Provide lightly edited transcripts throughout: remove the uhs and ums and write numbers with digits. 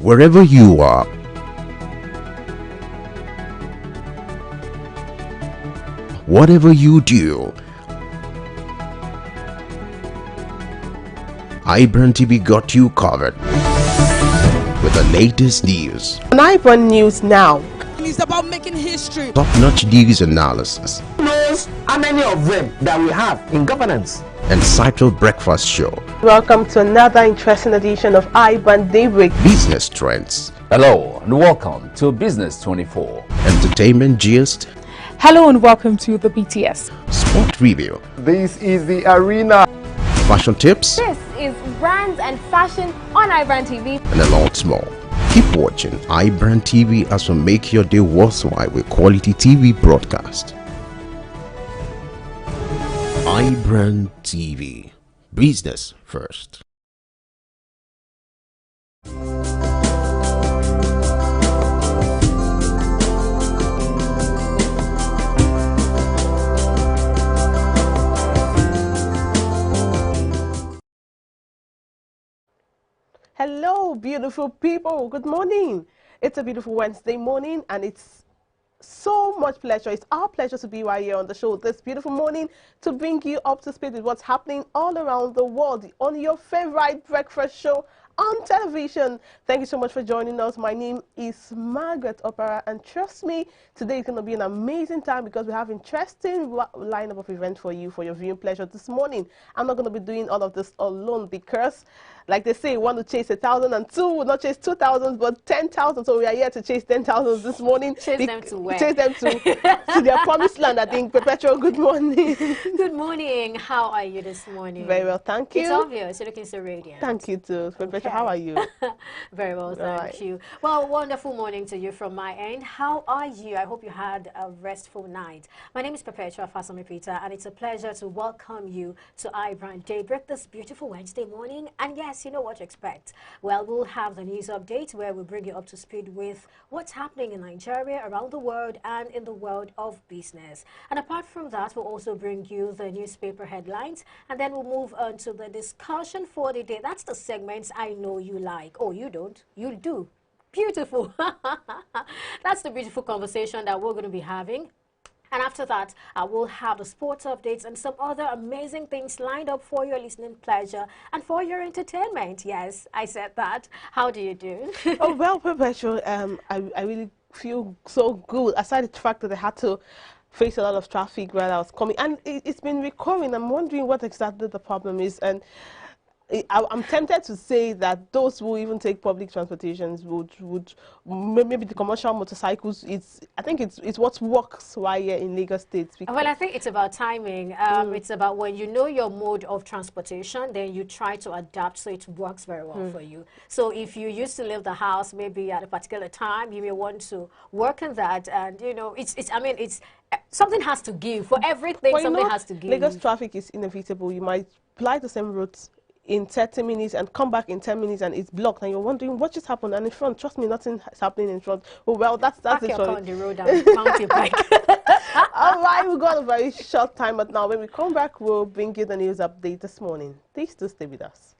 Wherever you are, whatever you do, Ibrandtv got you covered with the latest news. On Ibrand News Now. It's about making history. Top-notch news analysis. Who knows how many of them that we have in governance? Insightful breakfast show. Welcome to another interesting edition of Ibrand Daybreak. Business trends. Hello and welcome to Business 24. Entertainment gist. Hello and welcome to the BTS. Sport review. This is the arena. Fashion tips. This is brands and fashion on Ibrandtv. And a lot more. Keep watching Ibrandtv as we make your day worthwhile with quality TV broadcast. Ibrandtv. Business first. Hello, beautiful people. Good morning. It's a beautiful Wednesday morning, and it's so much pleasure. It's our pleasure to be right here on the show this beautiful morning to bring you up to speed with what's happening all around the world on your favorite breakfast show on television. Thank you so much for joining us. My name is Margaret Opera, and trust me, today is going to be an amazing time because we have interesting lineup of events for you for your viewing pleasure this morning. I'm not going to be doing all of this alone because, like they say, one to chase 1,000 and two will not chase 2,000 but 10,000. So we are here to chase 10,000 this morning. Chase them to where? Chase them to their promised land. I think. Perpetual, good morning. Good morning. How are you this morning? Very well, thank you. It's obvious. You're looking so radiant. Thank you too. Perpetual, how are you? Very well, thank you. Well, wonderful morning to you from my end. How are you? I hope you had a restful night. My name is Perpetua Fasami Peter, and it's a pleasure to welcome you to Ibrand Daybreak this beautiful Wednesday morning. And yes, you know what to expect. Well, we'll have the news update where we bring you up to speed with what's happening in Nigeria, around the world, and in the world of business. And apart from that, we'll also bring you the newspaper headlines, and then we'll move on to the discussion for the day. That's the segments I know you like. Oh, you don't? You do. Beautiful. That's the beautiful conversation that we're going to be having. And after that, we'll have the sports updates and some other amazing things lined up for your listening pleasure and for your entertainment. Yes, I said that. How do you do? Oh, well, Perpetual, I really feel so good. Aside the fact that I had to face a lot of traffic while I was coming, and it's been recurring. I'm wondering what exactly the problem is, and I'm tempted to say that those who even take public transportations would maybe the commercial motorcycles. I think it's what works while you're in Lagos State. Well, I think it's about timing. It's about when you know your mode of transportation, then you try to adapt so it works very well for you. So if you used to leave the house maybe at a particular time, you may want to work on that, and you know, something has to give for everything. Well, something has to give. Lagos traffic is inevitable. You might fly the same routes in 30 minutes and come back in 10 minutes and it's blocked, and you're wondering what just happened. And in front, trust me, nothing is happening in front. Oh, well, that's Park it. your car on the road and mount your bike. All right, we've got a very short time, but now when we come back, we'll bring you the news update this morning. Please do stay with us.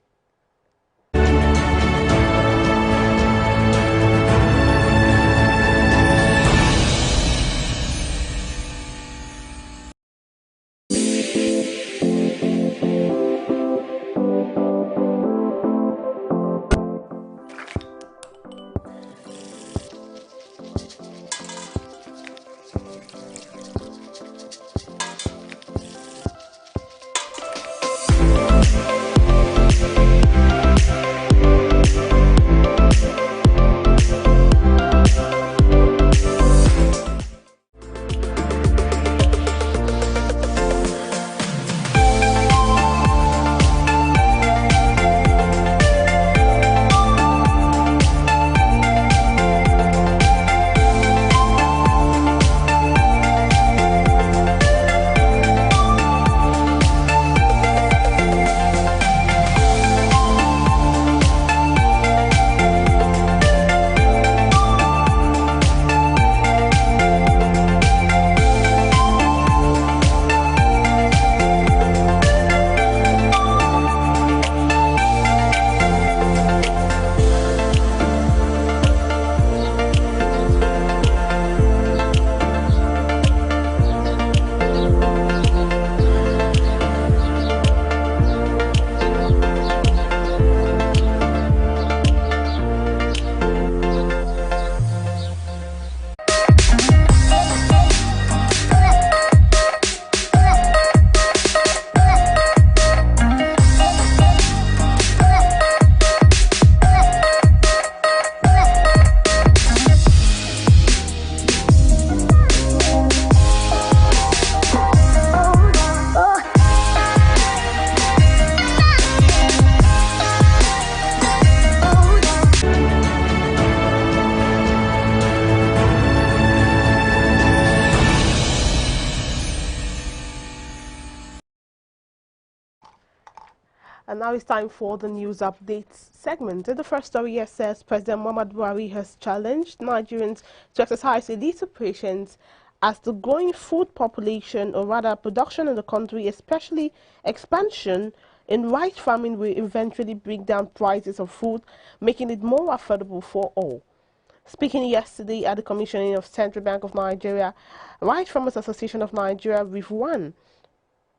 And now it's time for the news updates segment. In the first story here says President Muhammadu Buhari has challenged Nigerians to exercise a little patience as the growing food population, or rather production in the country, especially expansion in rice farming, will eventually bring down prices of food, making it more affordable for all. Speaking yesterday at the commissioning of Central Bank of Nigeria, Rice Farmers Association of Nigeria, RIF1,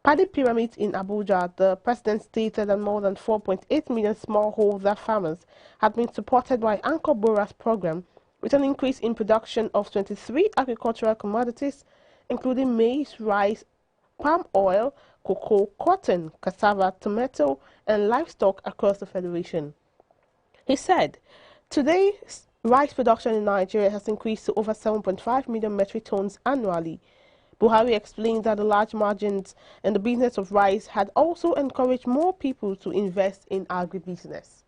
Paddy Pyramid in Abuja, the president stated that more than 4.8 million smallholder farmers had been supported by Anchor Bora's program, with an increase in production of 23 agricultural commodities, including maize, rice, palm oil, cocoa, cotton, cassava, tomato, and livestock across the federation. He said, today, rice production in Nigeria has increased to over 7.5 million metric tons annually. Buhari explained that the large margins in the business of rice had also encouraged more people to invest in agribusiness.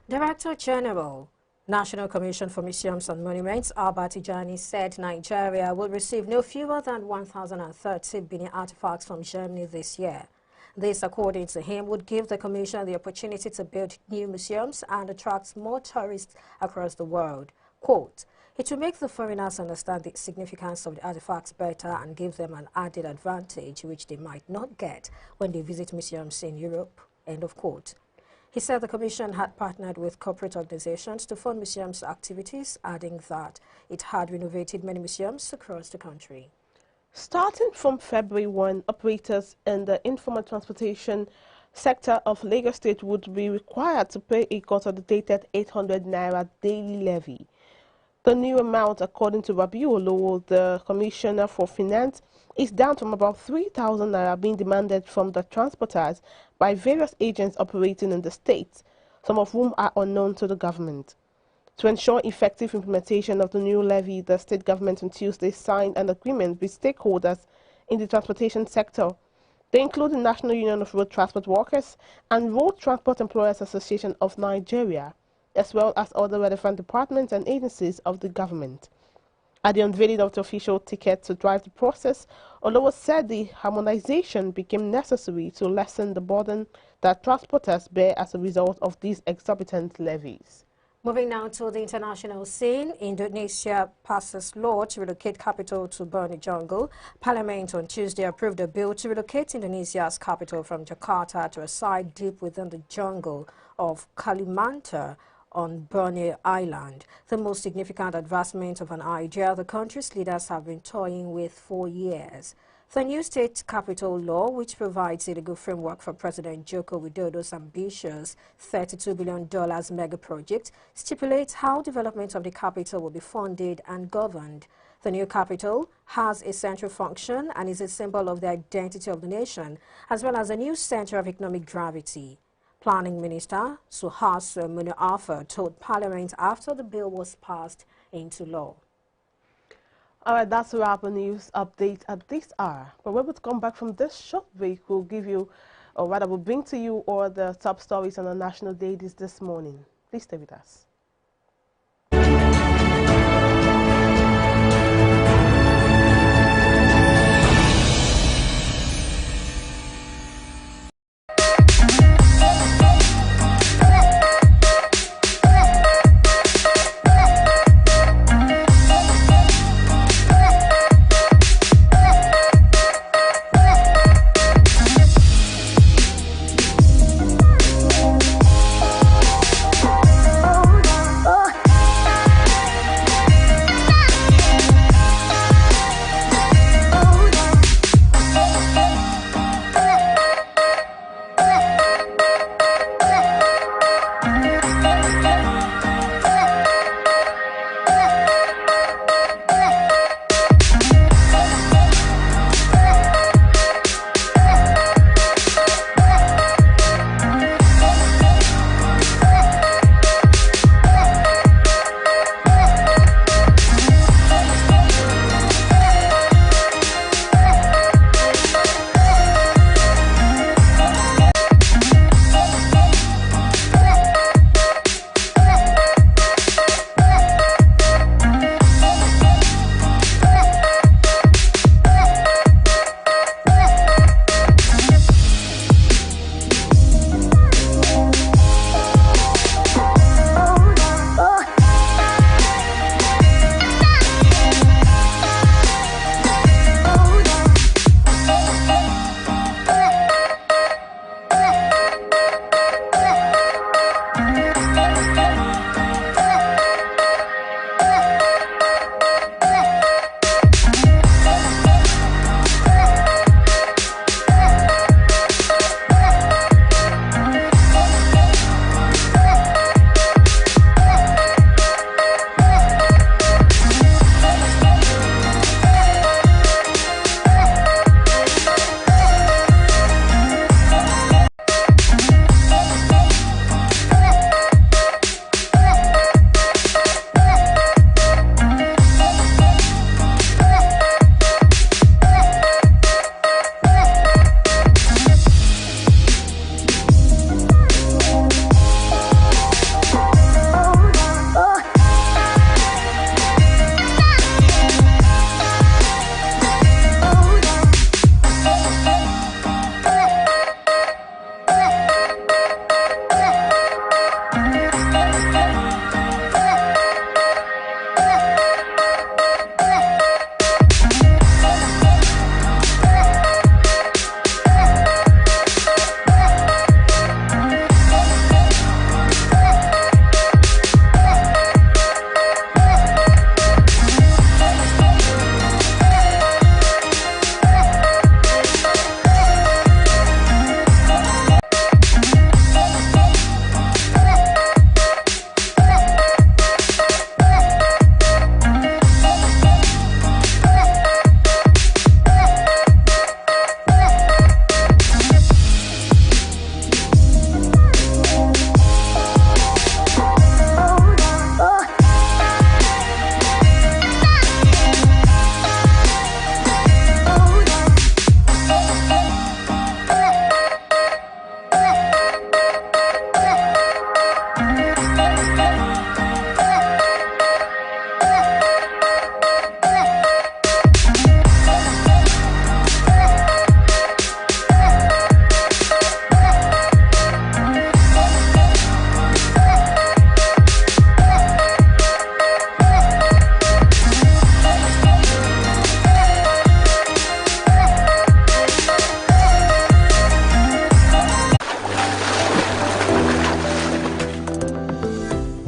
Director General, National Commission for Museums and Monuments, Abba Tijani, said Nigeria will receive no fewer than 1,030 Benin artifacts from Germany this year. This, according to him, would give the Commission the opportunity to build new museums and attract more tourists across the world. Quote, it will make the foreigners understand the significance of the artifacts better and give them an added advantage which they might not get when they visit museums in Europe. End of quote. He said the Commission had partnered with corporate organizations to fund museums' activities, adding that it had renovated many museums across the country. Starting from February 1, operators in the informal transportation sector of Lagos State would be required to pay a consolidated 800 naira daily levy. The new amount, according to Rabiu Olowo, the Commissioner for Finance, is down from about 3,000 naira being demanded from the transporters by various agents operating in the state, some of whom are unknown to the government. To ensure effective implementation of the new levy, the state government on Tuesday signed an agreement with stakeholders in the transportation sector. They include the National Union of Road Transport Workers and Road Transport Employers Association of Nigeria, as well as other relevant departments and agencies of the government. At the unveiling of the official ticket to drive the process, Olowo said the harmonization became necessary to lessen the burden that transporters bear as a result of these exorbitant levies. Moving now to the international scene, Indonesia passes law to relocate capital to Borneo jungle. Parliament on Tuesday approved a bill to relocate Indonesia's capital from Jakarta to a site deep within the jungle of Kalimantan on Borneo Island, the most significant advancement of an idea the country's leaders have been toying with for years. The new state capital law, which provides a legal framework for President Joko Widodo's ambitious $32 billion mega project, stipulates how development of the capital will be funded and governed. The new capital has a central function and is a symbol of the identity of the nation, as well as a new center of economic gravity. Planning Minister Suhas Munawarfa told Parliament after the bill was passed into law. All right, that's a wrap on news update at this hour. But when we come back from this short break, we'll give you, or rather we'll bring to you all the top stories on the national dailies this morning. Please stay with us.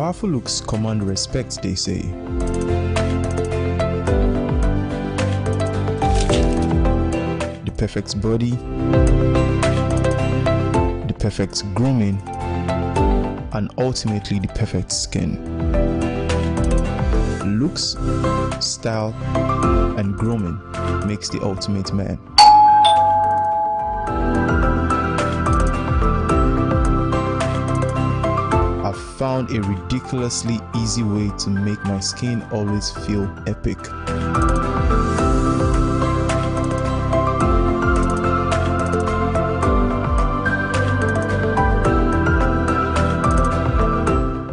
Powerful looks command respect, they say. The perfect body, the perfect grooming, and ultimately the perfect skin. Looks, style, and grooming makes the ultimate man. I've found a ridiculously easy way to make my skin always feel epic.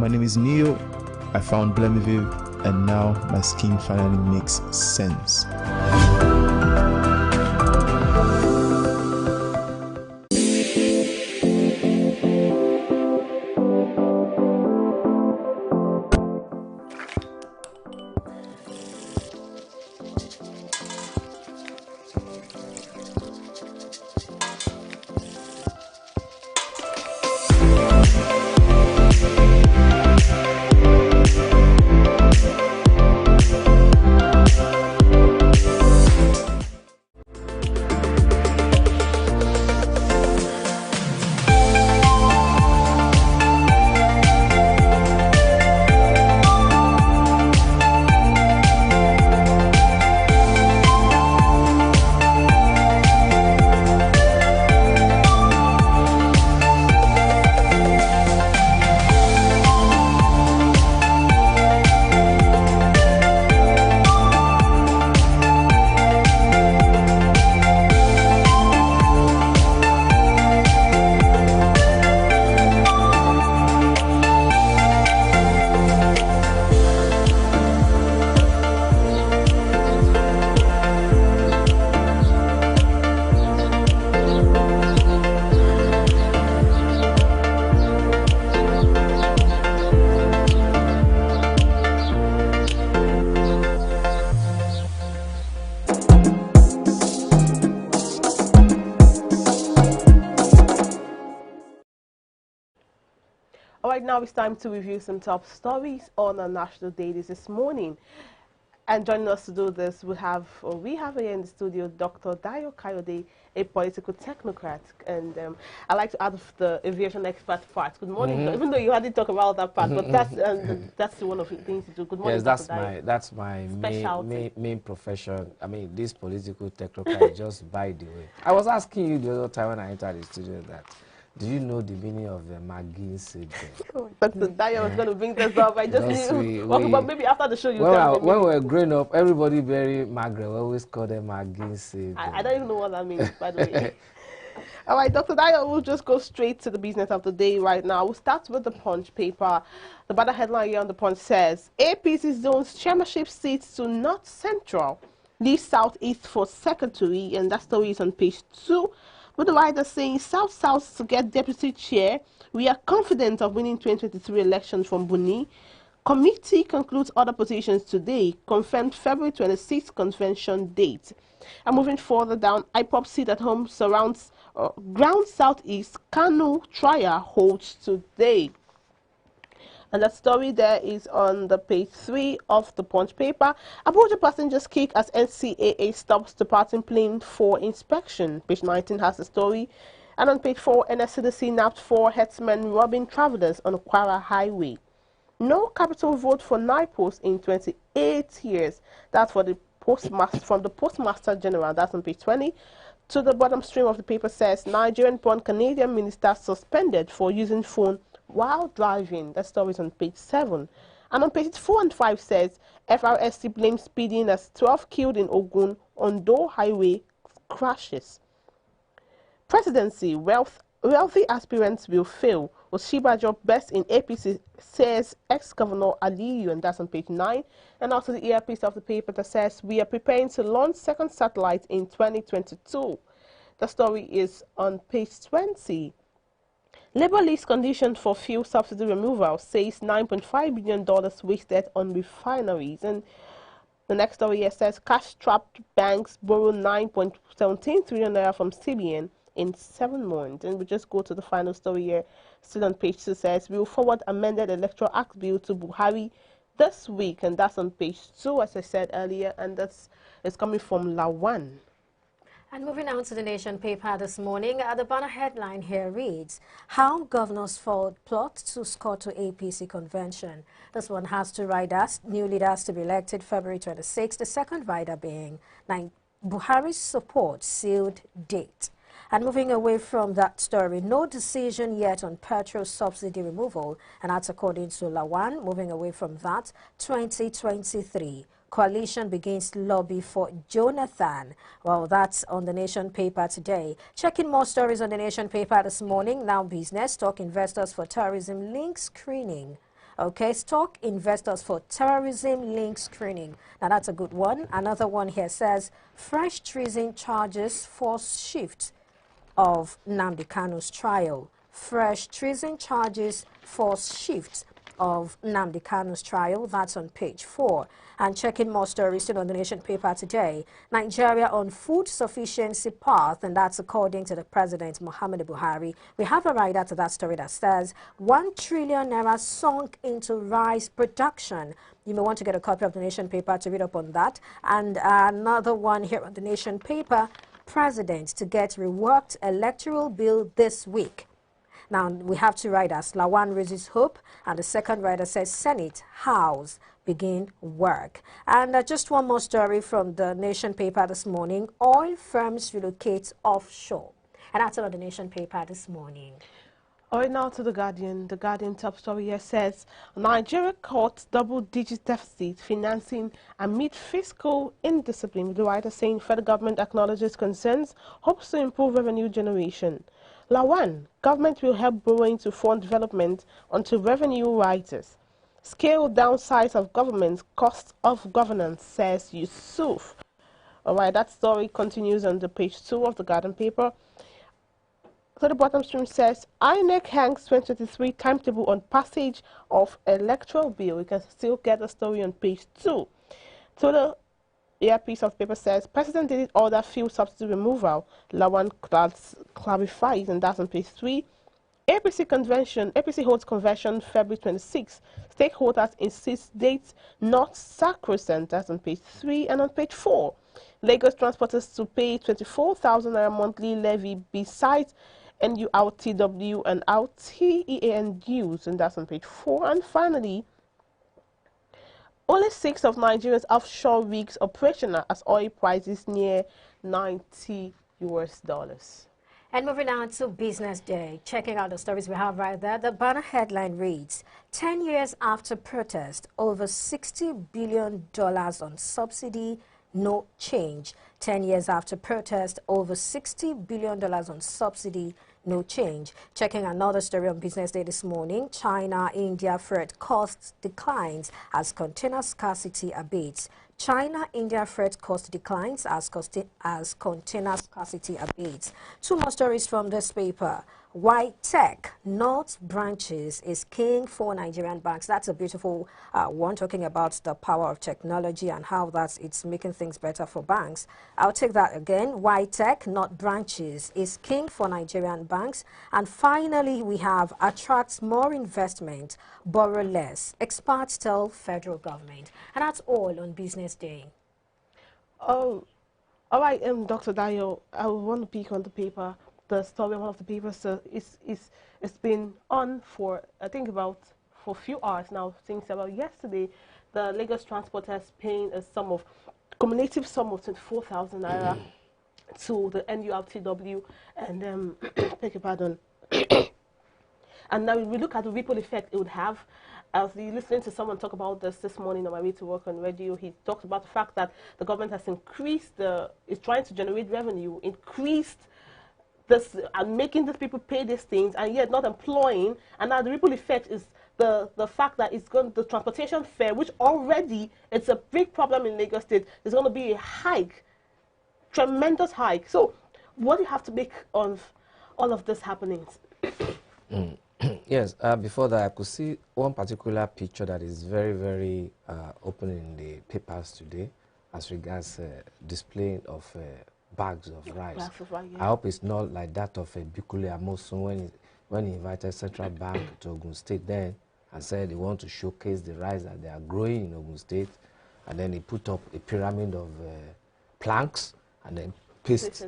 My name is Neo. I found Ibrandtv, and now my skin finally makes sense. All right, now it's time to review some top stories on our national dailies this morning. And joining us to do this, we have here in the studio Dr. Dayo Kayode, a political technocrat. And I like to add the aviation expert part. Good morning, even though you hadn't talked about that part, but that's one of the things you do. Good morning, yes, Dr. Dayo. that's my main profession. I mean, this political technocrat just by the way. I was asking you the other time when I entered the studio that, do you know the meaning of the McGinn syndrome? Dr. Dayo was going to bring this up. I just knew. But maybe after the show you tell me. When we were growing up, everybody very Margaret. We always call them McGinn syndrome. I don't even know what that means, by the way. All right, Dr. Dayo, we'll just go straight to the business of the day right now. We'll start with the Punch paper. The banner headline here on the Punch says, APC zones chairmanship seats to North Central, leave Southeast for secretary, and that story is on page 2. With the writer saying, South to get deputy chair. We are confident of winning 2023 election from Buni. Committee concludes other positions today. Confirmed February 26th convention date. And moving further down, IPOP seat at home surrounds ground Southeast. Kanu trial holds today. And that story there is on the page 3 of the Punch paper. Abuja passengers kick as NCAA stops departing plane for inspection. Page 19 has the story. And on page 4, NSCDC nabbed 4 headsmen robbing travelers on Kwara Highway. No capital vote for NIPOS in 28 years. That's for the postmaster, from the Postmaster General. That's on page 20. To the bottom stream of the paper says, Nigerian-born Canadian minister suspended for using phone while driving. That story is on page 7. And on pages 4 and 5 says, FRSC blames speeding as 12 killed in Ogun, Ondo Highway crashes. Presidency, wealthy aspirants will fail. Oshibajo best in APC, says ex-governor Aliyu, and that's on page 9. And also the earpiece of the paper that says, we are preparing to launch second satellite in 2022. The story is on page 20. Labour lease conditions for fuel subsidy removal, says $9.5 billion wasted on refineries. And the next story here says, cash-strapped banks borrow 9.17 trillion naira from CBN in 7 months. And we just go to the final story here, still on page 2, says, we will forward amended Electoral Act bill to Buhari this week, and that's on page 2, as I said earlier, and that's it's coming from Lawan. And moving on to the Nation paper this morning, the banner headline here reads, How Governors Plot to Score to APC Convention. This one has two riders, new leaders to be elected February 26, the second rider being Buhari's support sealed date. And moving away from that story, no decision yet on petrol subsidy removal, and that's according to Lawan. Moving away from that, 2023. Coalition begins lobby for Jonathan. Well, that's on the Nation paper today. Checking more stories on the Nation paper this morning. Now business, stock investors for terrorism link screening. Okay, stock investors for terrorism link screening. Now that's a good one. Another one here says, fresh treason charges force shift of Nnamdi Kanu's trial. Fresh treason charges force shift of Nnamdi Kanu's trial. That's on page 4. And checking more stories still on the Nation paper today. Nigeria on food sufficiency path, and that's according to the President Muhammadu Buhari. We have a rider to that story that says 1 trillion naira sunk into rice production. You may want to get a copy of the Nation paper to read up on that. And another one here on the Nation paper, President to get reworked electoral bill this week. Now, we have two riders. Lawan raises hope, and the second rider says Senate, House begin work. And just one more story from the Nation paper this morning. Oil firms relocate offshore. And that's on the Nation paper this morning. All right, now to The Guardian. The Guardian top story here says, Nigeria caught double-digit deficit financing amid fiscal indiscipline. The writer saying federal government acknowledges concerns, hopes to improve revenue generation. Lawan, government will help borrowing to fund development until revenue rises. Scale down size of government, cost of governance, says Yusuf. All right, that story continues on the page 2 of the Guardian paper. So the bottom stream says, INEC hangs 2023 timetable on passage of electoral bill. You can still get the story on page 2. So the piece of paper says, President did order fuel subsidy removal. Lawan clarifies, and that's on page 3. APC holds convention February 26. Stakeholders insist dates not sacrosanct. That's on page 3. And on page 4, Lagos transporters to pay 24,000 naira monthly levy besides NURTW and RTEAN dues, and that's on page 4. And finally, only 6 of Nigeria's offshore rigs operational as oil prices near $90 US. And moving on to Business Day, checking out the stories we have right there. The banner headline reads, 10 years after protest, over $60 billion on subsidy, no change. 10 years after protest, over $60 billion on subsidy, no change. Checking another story on Business Day this morning, China-India freight costs declines as container scarcity abates. China-India freight cost declines as container scarcity abates. 2 more stories from this paper. Why tech, not branches, is king for Nigerian banks. That's a beautiful one, talking about the power of technology and how it's making things better for banks. I'll take that again. Why tech, not branches, is king for Nigerian banks. And finally, we have attracts more investment, borrow less. Experts tell federal government. And that's all on Business Day. Oh, all right, Dr. Dayo, I want to pick on the paper. The story, one of the papers, it's been on for, I think, for a few hours now, since about yesterday. The Lagos transporters paying a cumulative sum of 24,000 naira to the NURTW, and beg your pardon. And now we look at the ripple effect it would have. I was listening to someone talk about this morning on my way to work on radio. He talked about the fact that the government has is trying to generate revenue, increased this and making these people pay these things, and yet not employing. And now the ripple effect is the fact that the transportation fare, which already it's a big problem in Lagos State, is going to be a hike, tremendous hike. So what do you have to make of all of this happenings? Yes, before that, I could see one particular picture that is very, very open in the papers today as regards displaying of bags of rice. Yeah. I hope it's not like that of a Bikule Amosun when he invited Central Bank to Ogun State then and said they want to showcase the rice that they are growing in Ogun State, and then he put up a pyramid of planks and then paste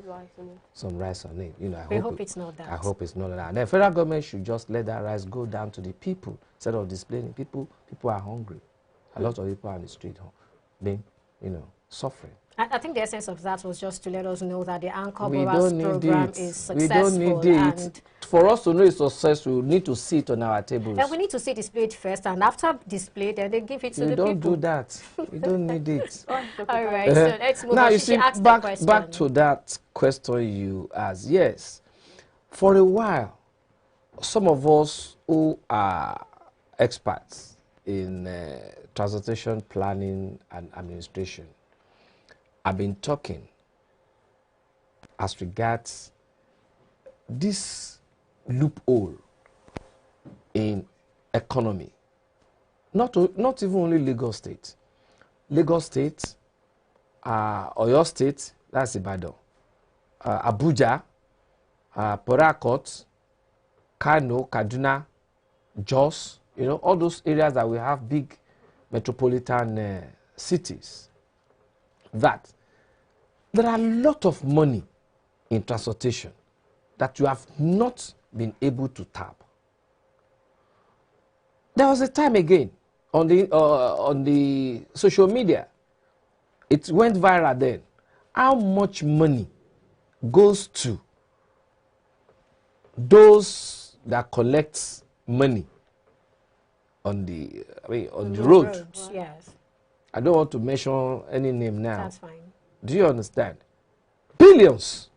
some rice on it. You know, I hope it's not that. I hope it's not that. And the federal government should just let that rice go down to the people instead of displaying it. People are hungry. A lot of people are on the street, being, suffering. I think the essence of that was just to let us know that the Anchor Borrowers program is successful. We don't need it. For us to know it's successful, we need to see it on our tables. And we need to see it displayed first, and after display, then they give it to the people. We don't do that. We don't need it. All right, so let's move now, on. you see, back to that question you asked. Yes, for a while, some of us who are experts in transportation planning and administration have been talking as regards this loophole in economy. Not even only Lagos State. Lagos State, Oyo State, that's Ibadan, Abuja, Port Harcourt, Kano, Kaduna, Jos, all those areas that we have big metropolitan cities, that there are a lot of money in transportation that you have not been able to tap. There was a time again on the social media, it went viral then, how much money goes to those that collect money on the road. Yes. I don't want to mention any name now. That's fine. Do you understand? Billions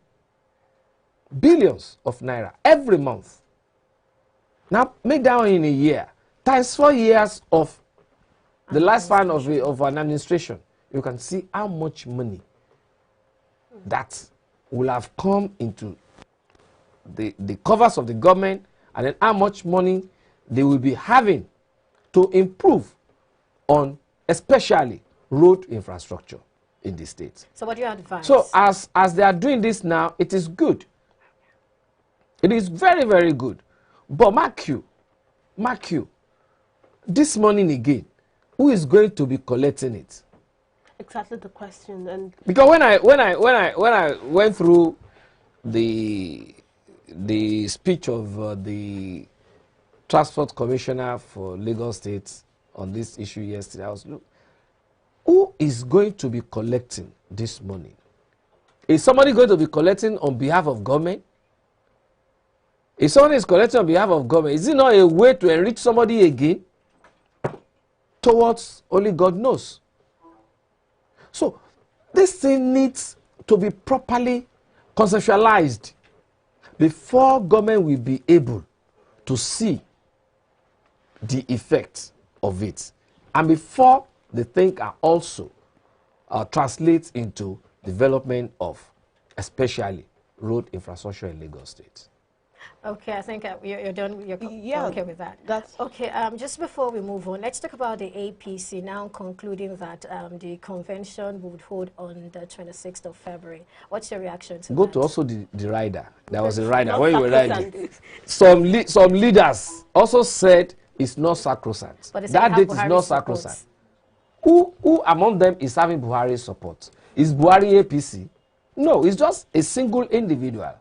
of naira every month. Now make that one in a year, times 4 years of the lifespan of an administration. You can see how much money that will have come into the covers of the government, and then how much money they will be having to improve on especially road infrastructure in the state. So what do you advise? So as they are doing this now, it is good. It is very, very good. But mark you, this morning again, who is going to be collecting it? Exactly the question. And because when I went through the speech of the Transport Commissioner for Lagos State on this issue yesterday, I was looking, who is going to be collecting this money? Is somebody going to be collecting on behalf of government? If someone is collecting on behalf of government, is it not a way to enrich somebody again? Towards only God knows. So this thing needs to be properly conceptualized before government will be able to see the effect of it, and before the thing can also translate into development of especially road infrastructure in Lagos State. Okay, I think you're done. You're okay with that. That's okay. Just before we move on, let's talk about the APC now concluding that the convention would hold on the 26th of February. What's your reaction to that? To also the rider. There was a rider when you were riding. Some leaders also said it's not sacrosanct. That date is not sacrosanct. Who among them is having Buhari's support? Is Buhari APC? No, it's just a single individual.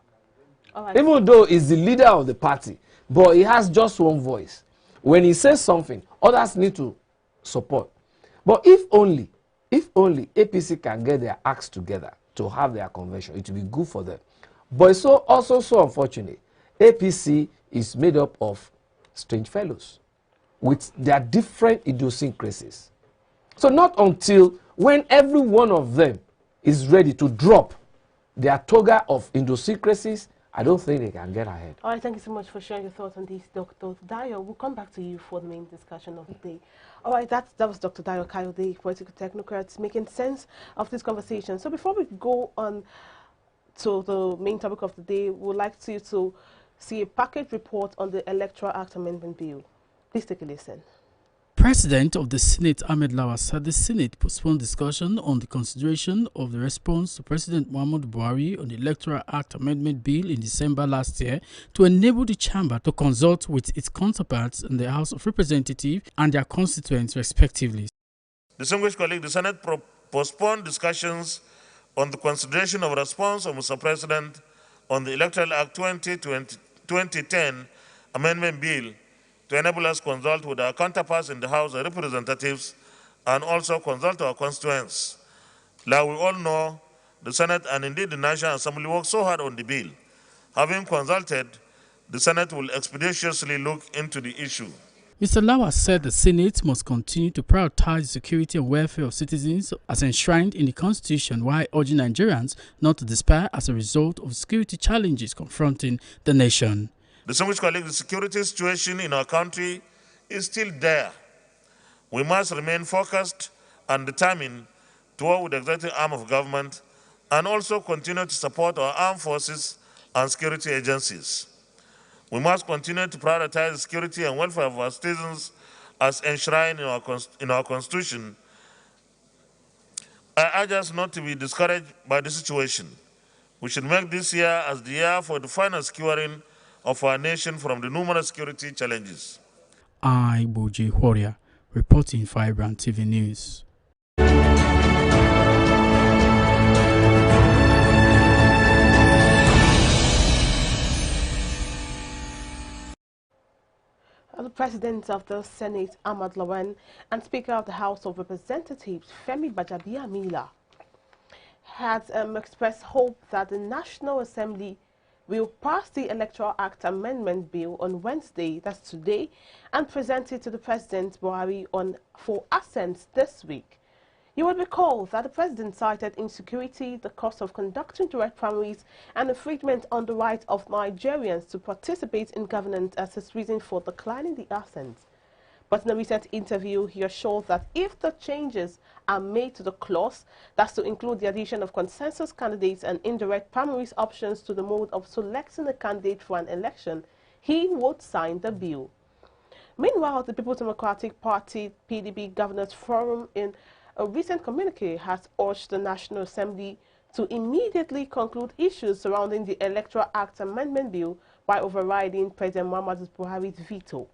Even though he's the leader of the party, but he has just one voice. When he says something, others need to support. But if only APC can get their acts together to have their convention, it will be good for them. But it's also so unfortunate. APC is made up of strange fellows with their different idiosyncrasies. So not until when every one of them is ready to drop their toga of idiosyncrasies, I don't think they can get ahead. All right, thank you so much for sharing your thoughts on this, Dr. Dayo. We'll come back to you for the main discussion of the day. All right, that was Dr. Dayo Kayode, political technocrat, making sense of this conversation. So before we go on to the main topic of the day, we'd like you to see a package report on the Electoral Act Amendment Bill. Please take a listen. President of the Senate, Ahmed Lawal, said the Senate postponed discussion on the consideration of the response to President Muhammadu Buhari on the Electoral Act Amendment Bill in December last year to enable the chamber to consult with its counterparts in the House of Representatives and their constituents respectively. Distinguished colleagues, the Senate postponed discussions on the consideration of response of Mr. President on the Electoral Act 2010 Amendment Bill to enable us to consult with our counterparts in the House of Representatives and also consult our constituents. Like we all know, the Senate and indeed the National Assembly worked so hard on the bill. Having consulted, the Senate will expeditiously look into the issue. Mr. Lawal said the Senate must continue to prioritize the security and welfare of citizens as enshrined in the Constitution, while urging Nigerians not to despair as a result of security challenges confronting the nation. Distinguished colleagues, the security situation in our country is still there. We must remain focused and determined to work with the executive arm of government and also continue to support our armed forces and security agencies. We must continue to prioritize the security and welfare of our citizens as enshrined in our Constitution. I urge us not to be discouraged by the situation. We should make this year as the year for the final securing of our nation from the numerous security challenges. I, Boji Warrior, reporting for Ibrandtv News. The President of the Senate, Ahmed Lawal, and Speaker of the House of Representatives, Femi Gbajabiamila, has expressed hope that the National Assembly will pass the Electoral Act Amendment Bill on Wednesday, that's today, and present it to the President Buhari for assent this week. You will recall that the President cited insecurity, the cost of conducting direct primaries, and infringement on the right of Nigerians to participate in governance as his reason for declining the assent. But in a recent interview, he assured that if the changes are made to the clause, that's to include the addition of consensus candidates and indirect primaries options to the mode of selecting a candidate for an election, he would sign the bill. Meanwhile, the People's Democratic Party PDP Governors Forum in a recent communique has urged the National Assembly to immediately conclude issues surrounding the Electoral Act Amendment Bill by overriding President Muhammadu Buhari's veto.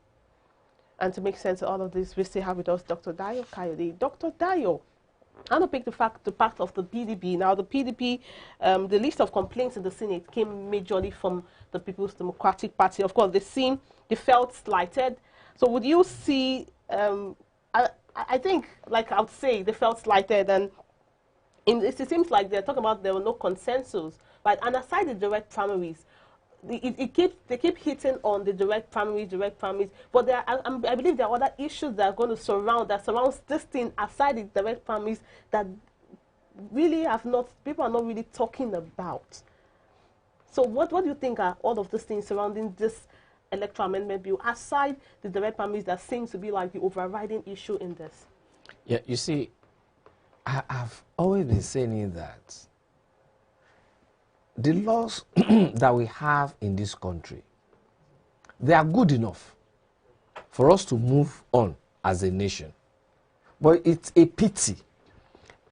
And to make sense of all of this, we still have with us Dr. Dayo Kayode. Dr. Dayo, I want to pick the part of the PDP. Now, the PDP, the list of complaints in the Senate came majorly from the People's Democratic Party. Of course, they felt slighted. So would you see, I think, like I would say, they felt slighted, and it seems like they're talking about there were no consensus. Right? And aside the direct primaries, they keep hitting on the direct primaries, but I believe there are other issues that are going to surround this thing aside the direct primaries that really people are not really talking about. So what do you think are all of these things surrounding this Electoral Amendment Bill, aside the direct primaries that seems to be like the overriding issue in this? Yeah, you see, I've always been saying that the laws that we have in this country, they are good enough for us to move on as a nation. But it's a pity.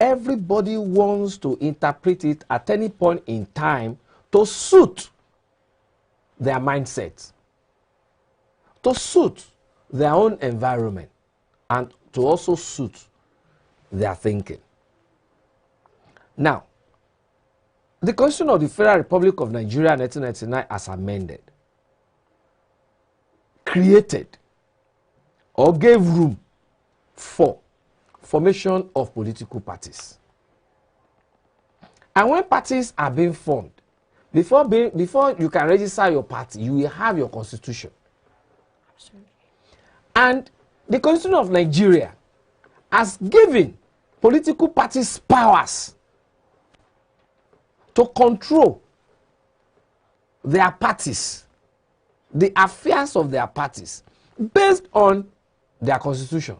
Everybody wants to interpret it at any point in time to suit their mindset, to suit their own environment, and to also suit their thinking. Now, the Constitution of the Federal Republic of Nigeria 1999 as amended created or gave room for formation of political parties. And when parties are being formed, before you can register your party, you will have your constitution. Absolutely. And the Constitution of Nigeria has given political parties powers to control their parties, the affairs of their parties, based on their constitution,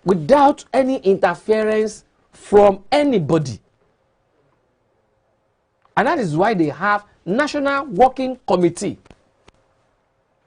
without any interference from anybody. And that is why they have National Working Committee,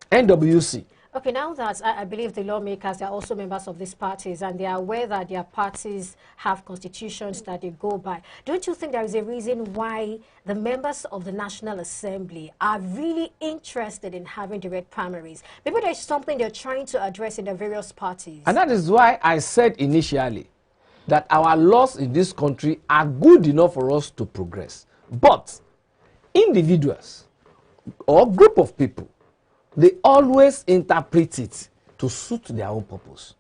NWC, Okay, now that I believe the lawmakers, they are also members of these parties, and they are aware that their parties have constitutions that they go by. Don't you think there is a reason why the members of the National Assembly are really interested in having direct primaries? Maybe there's something they're trying to address in the various parties. And that is why I said initially that our laws in this country are good enough for us to progress. But individuals or group of people, they always interpret it to suit their own purpose.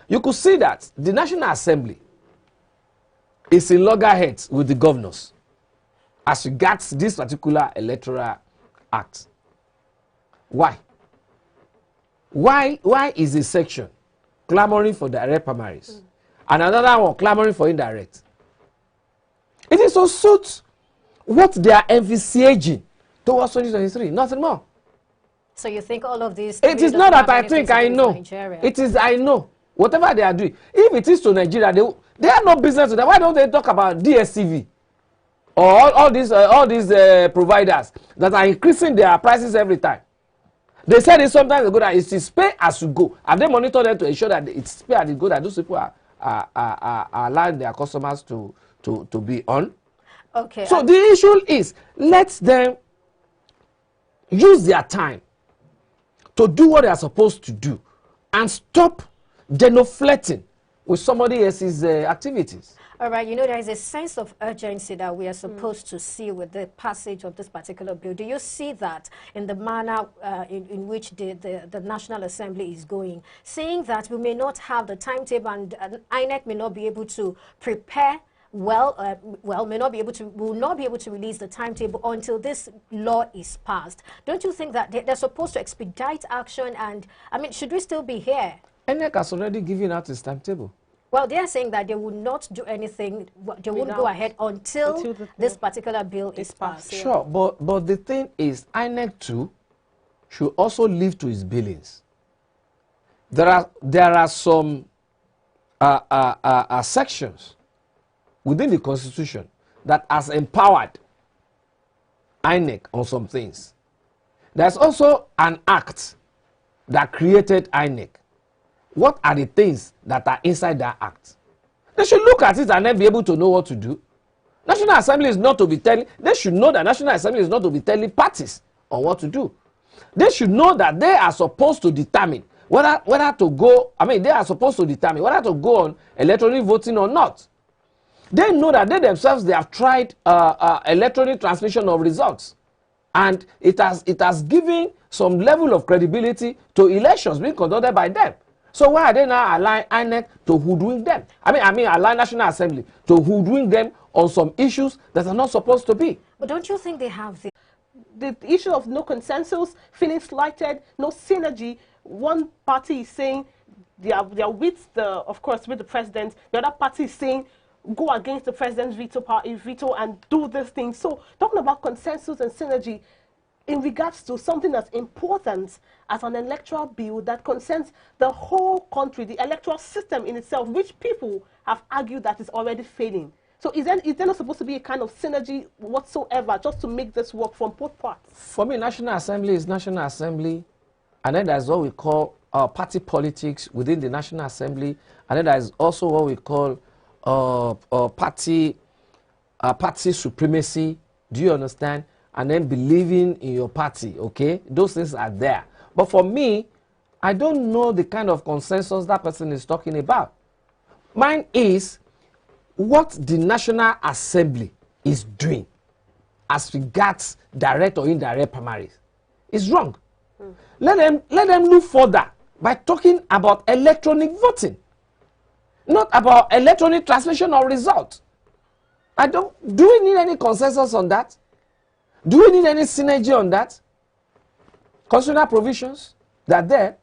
You could see that the National Assembly is in loggerheads with the governors as regards this particular electoral act. Why? Why is a section clamoring for direct primaries and another one clamoring for indirect? It is to suit what they are envisaging towards 2023, nothing more. So you think all of this... It is not that I think I know. It is I know. Whatever they are doing. If it is to Nigeria, they have no business with that. Why don't they talk about DSTV? Or all these providers that are increasing their prices every time. They said it sometimes ago that it is pay as you go. Have they monitored them to ensure that it's pay as you go, that those people are allowing their customers to be on? Okay. So the issue is, let them use their time to do what they are supposed to do and stop genuflecting with somebody else's activities. All right, you know, there is a sense of urgency that we are supposed to see with the passage of this particular bill. Do you see that in the manner in which the National Assembly is going, saying that we may not have the timetable and INEC may not be able to prepare will not be able to release the timetable until this law is passed? Don't you think that they're supposed to expedite action? And I mean, should we still be here? INEC has already given out its timetable. Well, they are saying that they will not do anything. They won't go ahead until this particular bill is passed. Sure, but the thing is, INEC too should also live to its billings. There are some sections within the Constitution that has empowered INEC on some things. There's also an act that created INEC. What are the things that are inside that act? They should look at it and then be able to know what to do. National Assembly is not to be telling, they should know that National Assembly is not to be telling parties on what to do. They should know that they are supposed to determine whether to go, they are supposed to determine whether to go on electronic voting or not. They know that they themselves, they have tried electronic transmission of results. And it has given some level of credibility to elections being conducted by them. So why are they now allowing INEC to hoodwink them? Allowing National Assembly to hoodwink them on some issues that are not supposed to be. But don't you think they have the issue of no consensus, feeling slighted, no synergy? One party is saying they are with the president. The other party is saying go against the president's veto and do this thing. So talking about consensus and synergy in regards to something that's important as an electoral bill that concerns the whole country, the electoral system in itself, which people have argued that is already failing. So is there not supposed to be a kind of synergy whatsoever just to make this work from both parts? For me, National Assembly is National Assembly, and then there's what we call party politics within the National Assembly, and then there's also what we call party supremacy. Do you understand? And then believing in your party, okay? Those things are there. But for me, I don't know the kind of consensus that person is talking about. Mine is what the National Assembly is doing as regards direct or indirect primaries is wrong. Let them look further by talking about electronic voting, not about electronic transmission of results. Do we need any consensus on that? Do we need any synergy on that? Constitutional provisions, they're there.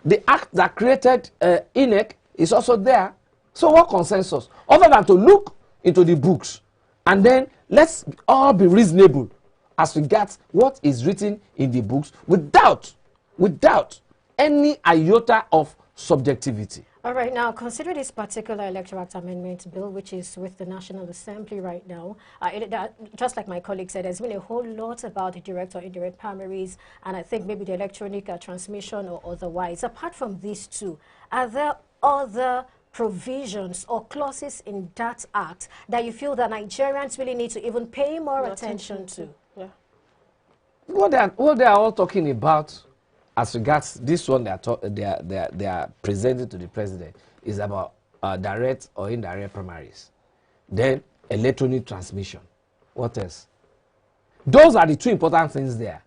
The act that created INEC is also there. So what consensus? Other than to look into the books and then let's all be reasonable as regards what is written in the books without any iota of subjectivity. All right, now consider this particular Electoral Act Amendment bill, which is with the National Assembly right now. Just like my colleague said, there's been a whole lot about the direct or indirect primaries, and I think maybe the electronic transmission or otherwise. Apart from these two, are there other provisions or clauses in that act that you feel that Nigerians really need to even pay more attention to? Yeah. What they are all talking about, as regards this one they are presenting to the president, is about direct or indirect primaries. Then electronic transmission. What else? Those are the two important things there.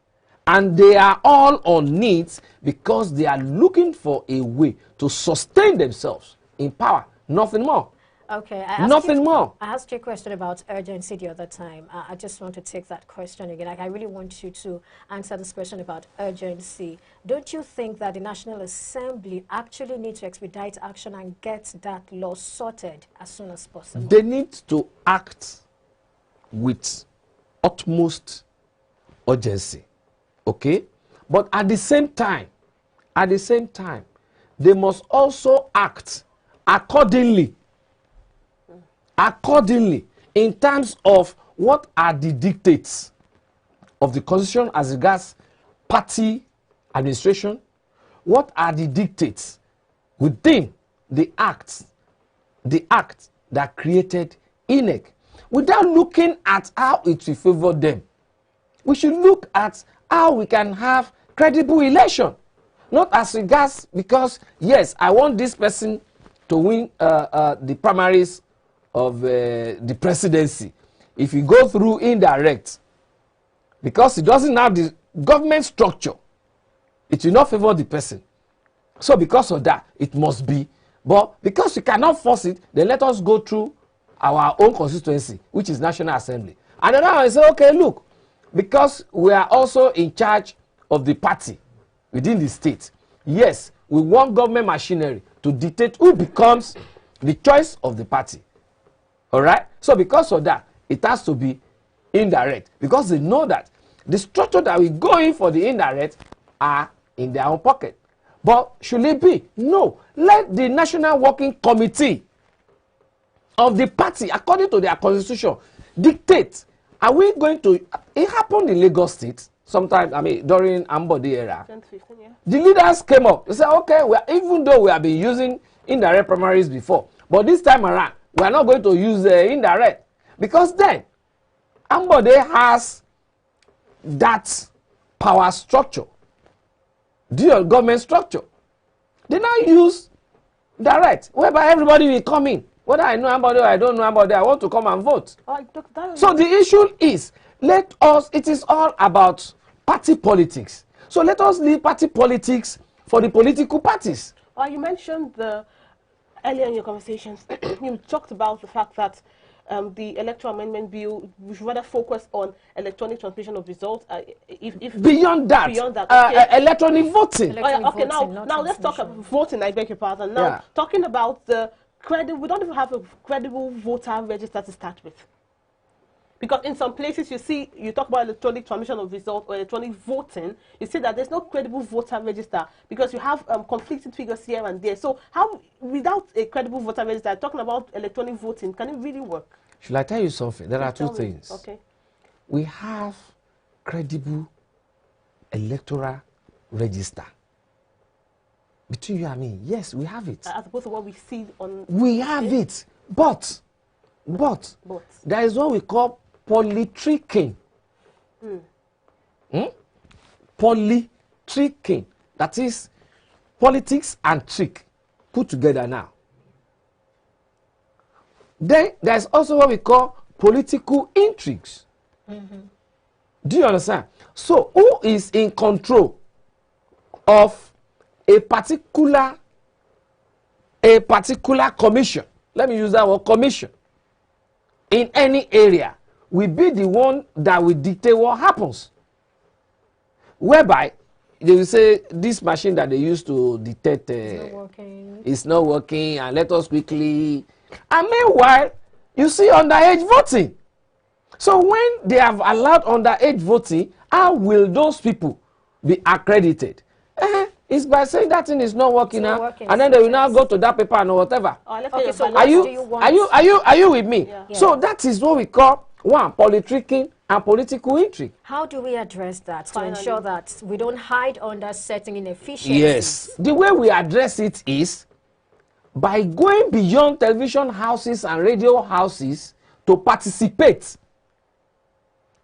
And they are all on needs because they are looking for a way to sustain themselves in power. Nothing more. Okay. Nothing more. I asked you a question about urgency the other time. I just want to take that question again. I really want you to answer this question about urgency. Don't you think that the National Assembly actually needs to expedite action and get that law sorted as soon as possible? They need to act with utmost urgency. Okay? But at the same time, they must also act accordingly in terms of what are the dictates of the constitution as regards party administration, what are the dictates within the act that created INEC, without looking at how it will favor them. We should look at how we can have credible election, not as regards because yes, I want this person to win the primaries of the presidency. If you go through indirect, because it doesn't have the government structure, it will not favor the person. So because of that, it must be. But because we cannot force it, then let us go through our own constituency, which is National Assembly. And then I say, okay, look, because we are also in charge of the party within the state, yes, we want government machinery to dictate who becomes the choice of the party. All right? So because of that, it has to be indirect, because they know that the structure that we go in for the indirect are in their own pocket. But should it be? No. Let the National Working Committee of the party, according to their constitution, dictate. Are we going to... It happened in Lagos State sometime, I mean, during Ambode era. 2015, yeah. The leaders came up. They said, okay, even though we have been using indirect primaries before, but this time around, we are not going to use indirect. Because then, Ambode has that power structure, dual government structure. They now use direct, whereby everybody will come in. Whether I know Ambode or I don't know Ambode, I want to come and vote. So the issue is, it is all about party politics. So let us leave party politics for the political parties. You mentioned earlier in your conversations, you talked about the fact that the electoral amendment bill should rather focus on electronic transmission of results. Beyond that, okay. Electronic voting. Okay, now let's talk about voting. I beg your pardon. Now, talking about the credible, we don't even have a credible voter register to start with. Because in some places you talk about electronic transmission of results or electronic voting, you see that there's no credible voter register because you have conflicting figures here and there. So how, without a credible voter register, talking about electronic voting, can it really work? Should I tell you something? There are two things. Okay. We have credible electoral register. Between you and me, yes, we have it. As opposed to what we see on... We have it, but there is what we call polytricking. Polytricking. That is politics and trick put together now. Then there is also what we call political intrigues. Do you understand? So who is in control of a particular commission? Let me use that word, commission. In any area, will be the one that will dictate what happens. Whereby they will say this machine that they use to detect is not working, and let us quickly. And meanwhile, you see underage voting. So when they have allowed underage voting, how will those people be accredited? It's by saying that thing is not working not now, working, and then they will now go to that paper and whatever. Okay, so Are you with me? Yeah. So that is what we call one, politicking and political intrigue. How do we address that to ensure that we don't hide under certain inefficiencies? Yes, the way we address it is by going beyond television houses and radio houses to participate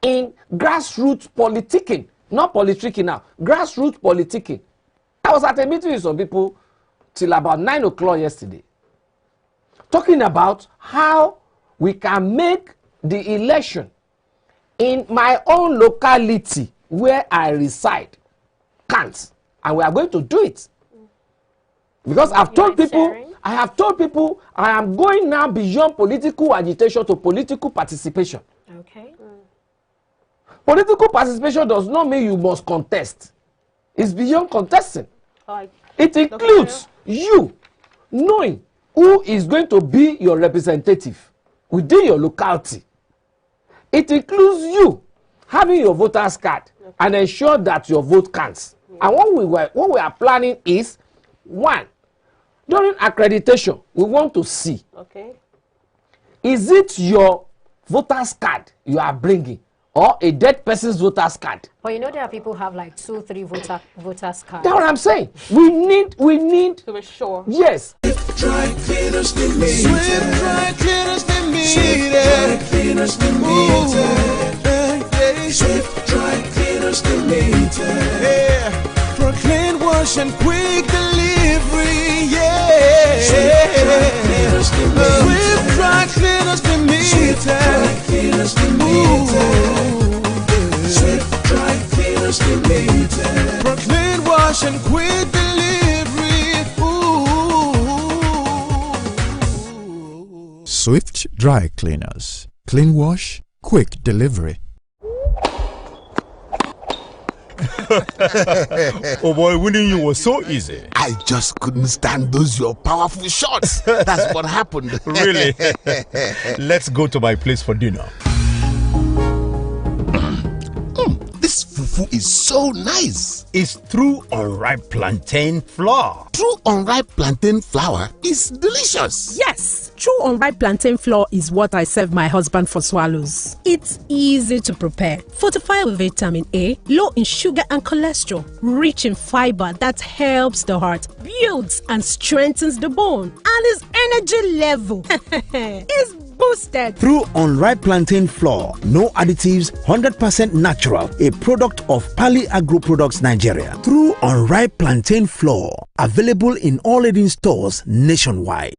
in grassroots politicking. Not politicking now, grassroots politicking. I was at a meeting with some people till about 9 o'clock yesterday, talking about how we can make the election in my own locality where I reside count. And we are going to do it. Because I have told people I am going now beyond political agitation to political participation. Okay. Political participation does not mean you must contest. It's beyond contesting. It includes you knowing who is going to be your representative within your locality. It includes you having your voter's card and ensure that your vote counts. And what we are planning is, one, during accreditation, we want to see, is it your voter's card you are bringing or a dead person's voter's card? But you know there are people who have like 2, 3 voters cards. That's what I'm saying. We need to be sure. Yes. Dry cleaners limited. Swift dry cleaners limited. Swift dry cleaners limited. Yeah. For clean wash and quick delivery. Yeah. Swift dry cleaners limited. Swift dry cleaners limited. Swift dry cleaners limited. For clean wash and quick delivery. Swift Dry Cleaners. Clean wash, quick delivery. Oh boy, winning you was so easy. I just couldn't stand those your powerful shots. That's what happened. Really? Let's go to my place for dinner. This fufu is so nice. It's through unripe plantain flour. True unripe plantain flour is delicious. Yes, true unripe plantain flour is what I serve my husband for swallows. It's easy to prepare, fortified with vitamin A, low in sugar and cholesterol, rich in fiber that helps the heart, builds and strengthens the bone, and his energy level is boosted. Through unripe plantain flour, no additives, 100% natural, a product of Pali Agro Products Nigeria. Through unripe plantain flour, available in all leading stores nationwide.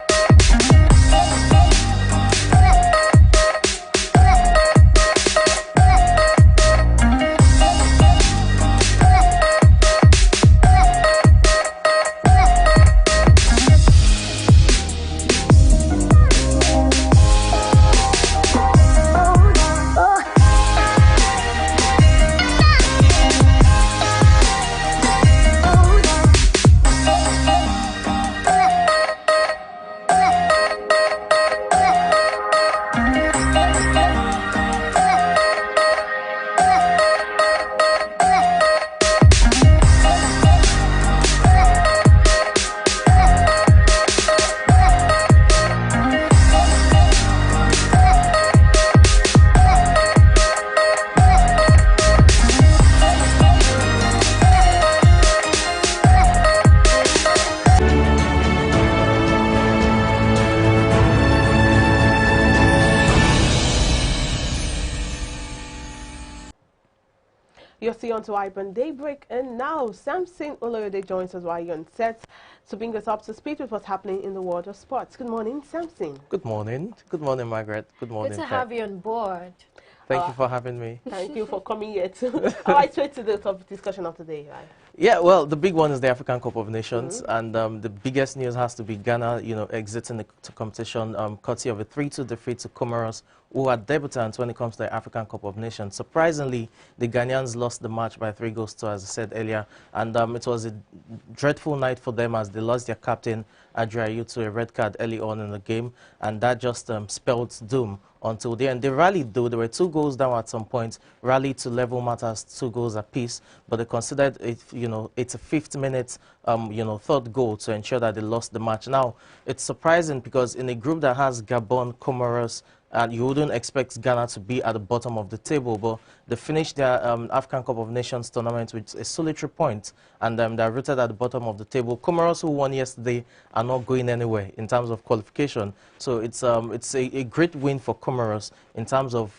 You're still on to Ibrand Daybreak, and now Samson Oloyede joins us while you're on set to bring us up to speed with what's happening in the world of sports. Good morning, Samson. Good morning. Good morning, Margaret. Good morning. Good to have you on board. Thank you for having me. Thank you for coming here too. All right, straight to the top discussion of today, right? Yeah, well, the big one is the African Cup of Nations, and the biggest news has to be Ghana, exiting the competition, courtesy of a 3-2 defeat to Comoros who are debutants when it comes to the African Cup of Nations. Surprisingly, the Ghanaians lost the match by 3-2, as I said earlier, and it was a dreadful night for them as they lost their captain, Adriayu, to a red card early on in the game, and that just spelled doom until the end. They rallied, though. There were 2 goals down at some point, rallied to level matters, 2 goals apiece, but they considered it, it's a 5th minute, 3rd goal to ensure that they lost the match. Now, it's surprising because in a group that has Gabon, Comoros, and you wouldn't expect Ghana to be at the bottom of the table, but they finished their African Cup of Nations tournament with a solitary point, and they're rooted at the bottom of the table. Comoros, who won yesterday, are not going anywhere in terms of qualification. So it's a great win for Comoros in terms of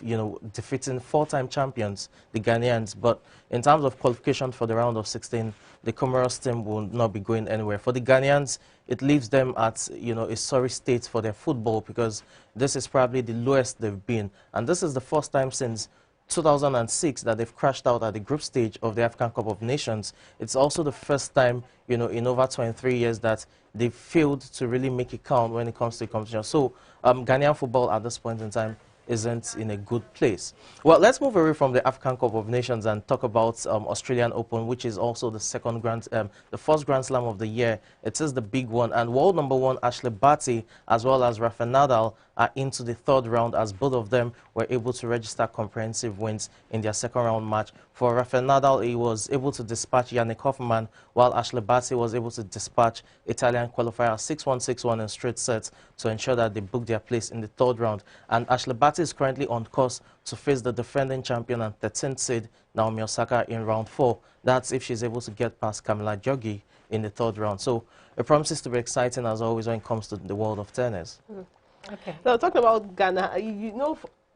defeating 4-time champions, the Ghanaians. But in terms of qualification for the round of 16, the Comoros team will not be going anywhere. For the Ghanaians, it leaves them at a sorry state for their football, because this is probably the lowest they've been, and this is the first time since 2006 that they've crashed out at the group stage of the African Cup of Nations. It's also the first time in over 23 years that they've failed to really make it count when it comes to the competition. So Ghanaian football at this point in time isn't in a good place. Well, let's move away from the African Cup of Nations and talk about Australian Open, which is also the first Grand Slam of the year. It is the big one, and world number 1 Ashley Barty as well as Rafael Nadal are into the 3rd round, as both of them were able to register comprehensive wins in their 2nd round match. For Rafael Nadal, he was able to dispatch Yannick Hoffmann, while Ashley Barty was able to dispatch Italian qualifier 6-1, 6-1 in straight sets to ensure that they booked their place in the 3rd round. And Ashley Barty is currently on course to face the defending champion and 13th seed Naomi Osaka in round 4. That's if she's able to get past Kamila Jogi in the 3rd round. So it promises to be exciting as always when it comes to the world of tennis. Okay. So talking about Ghana,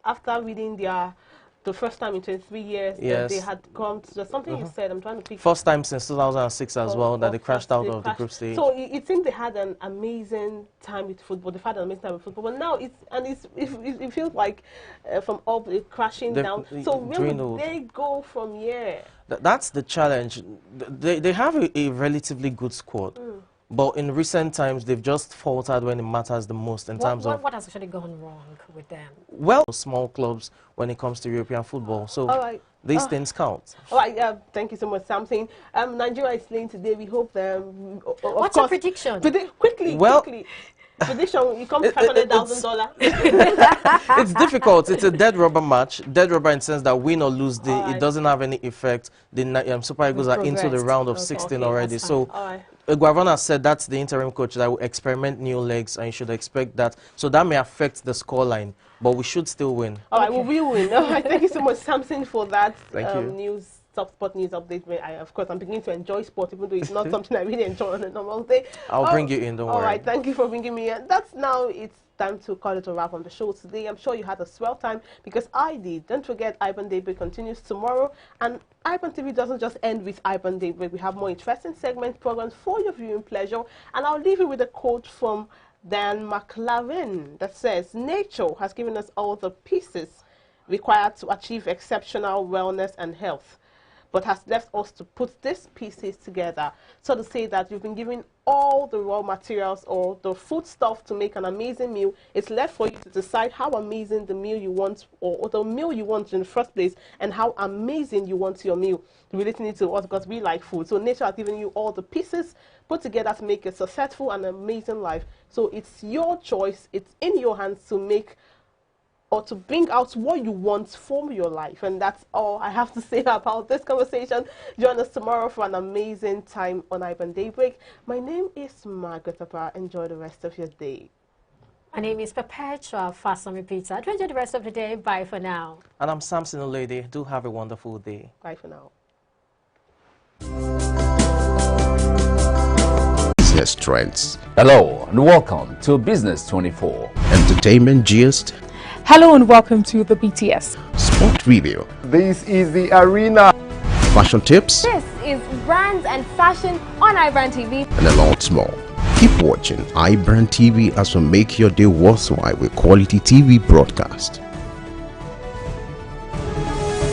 after reading the first time in 23 years that they had come to, there's something you said, I'm trying to pick. First time since 2006 as well that they crashed out of the group stage. So it seems they had an amazing time with football. They've had an amazing time with football, but now it feels like from up crashing down. So where would they go from here? That's the challenge. They have a relatively good squad. But in recent times, they've just faltered when it matters the most in terms of... What has actually gone wrong with them? Well, small clubs when it comes to European football. So these things count. All right, thank you so much, Samson. Nigeria is playing today. We hope them... What's your prediction? Quickly. Prediction, you come to $500,000. It's difficult. It's a dead rubber match. Dead rubber in the sense that win or lose, it doesn't have any effect. The Super Eagles are into the round of 16 already. So Guavana said that's the interim coach that will experiment new legs, and you should expect that. So that may affect the scoreline, but we should still win. All right, well, we win. All right, thank you so much, Samson, for that top sport news update. Of course, I'm beginning to enjoy sport, even though it's not something I really enjoy on a normal day. I'll bring you in, don't worry. All right, thank you for bringing me in. It's time to call it a wrap on the show today. I'm sure you had a swell time, because I did. Don't forget, Ibrand Daybreak continues tomorrow, and Ibrandtv doesn't just end with Ibrand Daybreak. We have more interesting segment programs for your viewing pleasure, and I'll leave you with a quote from Dan McLaren that says, "Nature has given us all the pieces required to achieve exceptional wellness and health, but has left us to put these pieces together." So to say that you've been given all the raw materials or the food stuff to make an amazing meal, it's left for you to decide how amazing the meal you want, or the meal you want in the first place, and how amazing you want your meal. Relating to us, because we like food. So nature has given you all the pieces put together to make a successful and amazing life. So it's your choice. It's in your hands to make or to bring out what you want from your life. And that's all I have to say about this conversation. Join us tomorrow for an amazing time on Ibrand Daybreak. My name is Margaret Appa. Enjoy the rest of your day. My name is Perpetua Fasami Pizza. Enjoy the rest of the day. Bye for now. And I'm Samson Olede. Do have a wonderful day. Bye for now. Business trends. Hello and welcome to Business 24. Entertainment gist. Hello and welcome to the BTS. Sport review. This is the arena. Fashion tips. This is brands and fashion on Ibrandtv. And a lot more. Keep watching Ibrandtv as we make your day worthwhile with quality TV broadcast.